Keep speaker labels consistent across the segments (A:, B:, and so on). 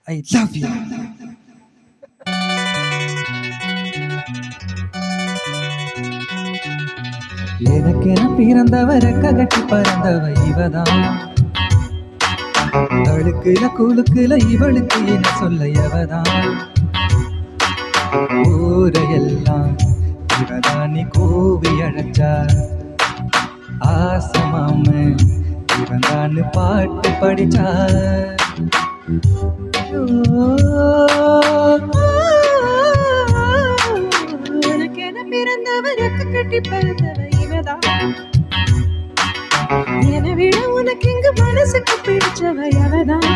A: I love you. எனக்கென பிறந்தவரை கட்டி பறந்தவ இவதான். அழுக்குல குழுக்குல இவளுக்கு என்ன சொல்ல எவதான். ஊரையெல்லாம் இவதான் நீ கூவி அழைச்சா. ஆசமாம இவன் பாட்டு படிச்சா.
B: உனக்கென பிறந்தவருக்கு கட்டி பறந்தவ இவதான். என விட உனக்கு இங்கு மனசுக்கு பிடிச்சவ அவதான்.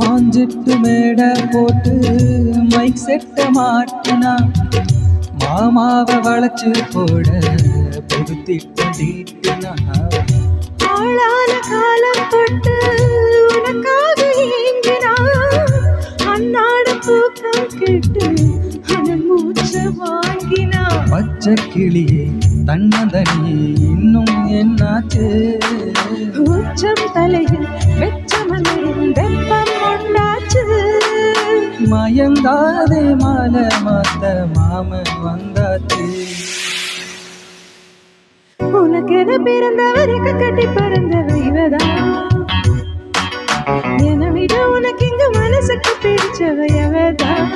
A: மாஞ்சிட்டு மேட போட்டு மைக் செட்ட மாட்டினா. மாமாவை வளைச்சு போட பொறுத்திட்டு தீட்டினா.
B: ஆளான காலம் தொட்டு உனக்காக ஏங்கினா. அன்னாட தூக்கம் கேட்டு அவன் மூச்ச வாங்கினா.
A: பச்சை கிளியே தன்னதனியே இன்னும் என்னாச்சு.
B: உச்சம் தலையில் வெச்ச மலையில் வெப்பம் உண்டாச்சு.
A: மயங்காதே மாலை மாத்த மாமன் வந்தாச்சு.
B: உனக்கென பிறந்தவருக்கு கட்டி பறந்தவ இவதான். என விட உனக்கு இங்கு மனசுக்கு பிடிச்சவ அவதான்.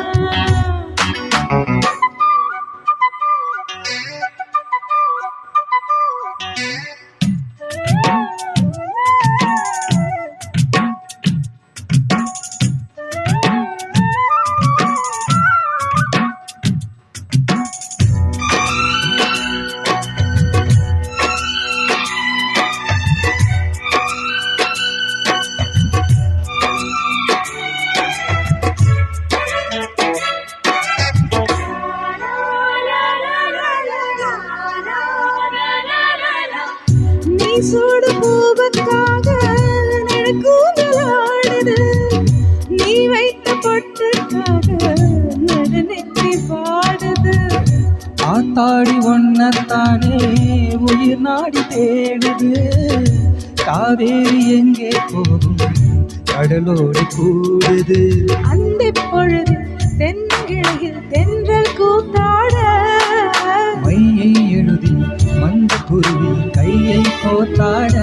B: சூடு பூவுக்காக நடக்கூந்தலாடுது. நீ வைத்த பொட்டுக்காக நடுநெத்தி பாடுது.
A: ஆத்தாடி ஒன்னத்தானே உயிர் நாடி தேடுது. காவேரி எங்கே போகும் கடலோடு கூடுது.
B: அந்த பொழுது தென்கிளையில் தென்றல் கூத்தாட.
A: மையை எழுதி மந்த குருவி கையை போத்தாட.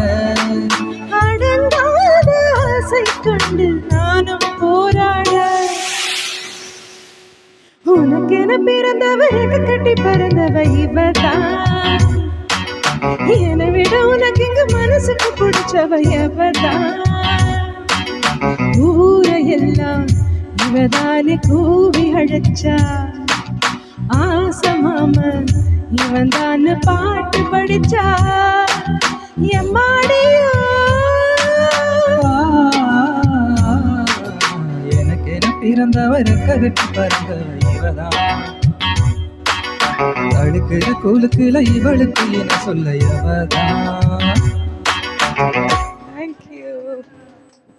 B: அடங்காத ஆசை கொண்டு நானும் போராட. உனக்கென பிறந்தவருக்கு கட்டி பறந்தவ இவதான். என விட உனக்கு இங்கு மனசுக்கு பிடிச்சவ எவதான். ஊரையெல்லாம் இவதானே கூவி அழைச்சா. ஆசமாமன் இவன் தான் பாட்டு படிச்சா. எம்மாடியோ
A: எனக்கென பிறந்தவரை கட்டி பறந்தவ இவதான். அழுக்குல குழுக்குல இவளுக்கு என்ன சொல்ல எவதான்.